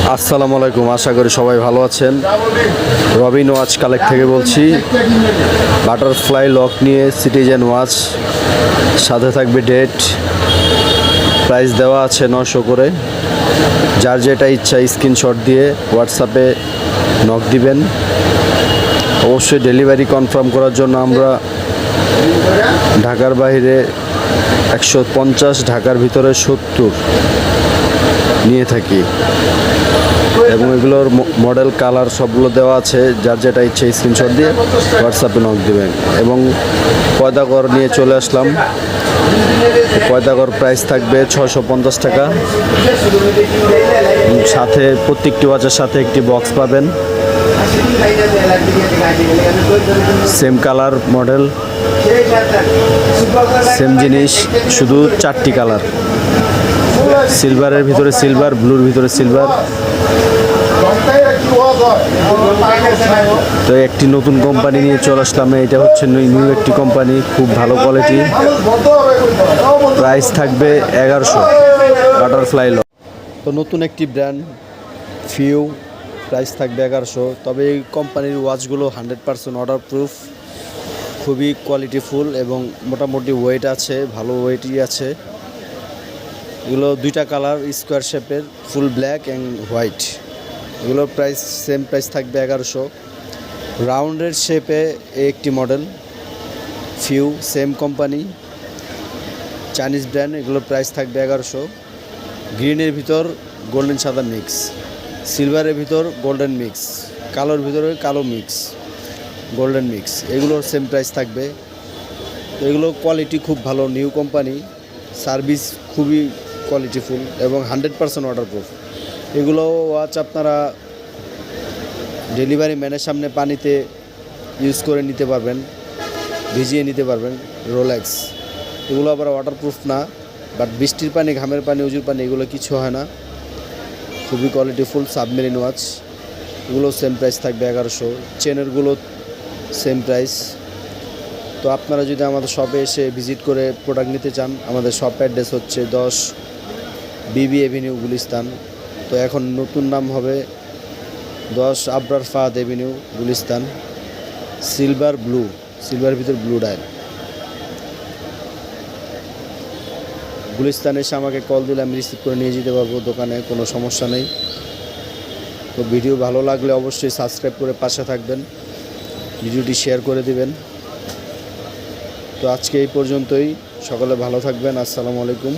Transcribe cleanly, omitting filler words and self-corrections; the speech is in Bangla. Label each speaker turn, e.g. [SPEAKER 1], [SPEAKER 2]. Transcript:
[SPEAKER 1] আসসালামু আলাইকুম, আশা করি সবাই ভালো আছেন। রবিন ওয়াচ কালেক্ট থেকে বলছি। বাটারফ্লাই লক নিয়ে সিটিজেন ওয়াচ, সাথে থাকবে ডেট, প্রাইস দেওয়া আছে 900 করে। যার যেটা ইচ্ছা স্ক্রিনশট দিয়ে হোয়াটসঅ্যাপে নক দিবেন। অবশ্যই ডেলিভারি কনফার্ম করার জন্য আমরা ঢাকার বাইরে 150, ঢাকার ভিতরে 70 নিয়ে থাকি এবং এগুলোর মডেল কালার সবগুলো দেওয়া আছে। যার যেটা ইচ্ছে স্ক্রিনশট দিয়ে হোয়াটসঅ্যাপে নক দেবেন। এবং পয়দাগর নিয়ে চলে আসলাম। পয়দাগর প্রাইস থাকবে 650 টাকা। সাথে প্রত্যেকটি ওয়াচের সাথে একটি বক্স পাবেন, সেম কালার মডেল, সেম জিনিস, শুধু 4টি কালার। সিলভারের ভিতরে সিলভার, ব্লুর ভিতরে সিলভার। তো একটি নতুন কোম্পানি নিয়ে চলে আসলাম। এটা হচ্ছে নিউ একটি কোম্পানি, খুব ভালো কোয়ালিটি। প্রাইস থাকবে 1100। বাটারফ্লাই লক তো নতুন একটি ব্র্যান্ড, ফিউ। প্রাইস থাকবে 1100। তবে এই কোম্পানির ওয়াচগুলো 100% অর্ডার প্রুফ, খুবই কোয়ালিটিফুল এবং মোটামুটি ওয়েট আছে, ভালো ওয়েটই আছে। এগুলো 2টা কালার, স্কোয়ার শেপের, ফুল ব্ল্যাক অ্যান্ড হোয়াইট। এগুলোর প্রাইস সেম প্রাইস থাকবে 1100। রাউন্ডের শেপে একটি model, few, same company, Chinese brand. এগুলোর প্রাইস থাকবে 1100। গ্রিনের ভিতর গোল্ডেন সাদা মিক্স, সিলভারের ভিতর গোল্ডেন মিক্স, কালোর ভিতরে কালো মিক্স, গোল্ডেন মিক্স। এগুলোর সেম প্রাইস থাকবে। এগুলো কোয়ালিটি খুব ভালো, নিউ কোম্পানি, সার্ভিস খুবই কোয়ালিটিফুল এবং 100% ওয়াটারপ্রুফ। এগুলো ওয়াচ আপনারা ডেলিভারি ম্যানের সামনে পানিতে ইউজ করে নিতে পারবেন, ভিজিয়ে নিতে পারবেন। রোলেক্স এগুলো আবার ওয়াটারপ্রুফ না, বাট বৃষ্টির পানি, ঘামের পানি, উজুর পানি এগুলো কিছু হয় না। খুবই কোয়ালিটিফুল সাবমেরিন ওয়াচ। এগুলো সেম প্রাইস থাকবে 1100। চেনেরগুলো সেম প্রাইস। তো আপনারা যদি আমাদের শপে এসে ভিজিট করে প্রোডাক্ট নিতে চান, আমাদের শপ অ্যাড্রেস হচ্ছে 10 বিবি এভিনিউ, গুলিস্তান। তো এখন নতুন নাম হবে 10 Abrar Fahad avenue, Gulistan. Silver blue, সিলভারের ভিতর ব্লু ডায়াল। গুলিস্তানে এসে আমাকে কল দিলে আমি রিসিভ করে নিয়ে যেতে পারবো দোকানে, কোনো সমস্যা নেই। তো ভিডিও ভালো লাগলে অবশ্যই সাবস্ক্রাইব করে পাশে থাকবেন, ভিডিওটি শেয়ার করে দিবেন। তো আজকে এই পর্যন্তই। সকলে ভালো থাকবেন। আসসালামু আলাইকুম।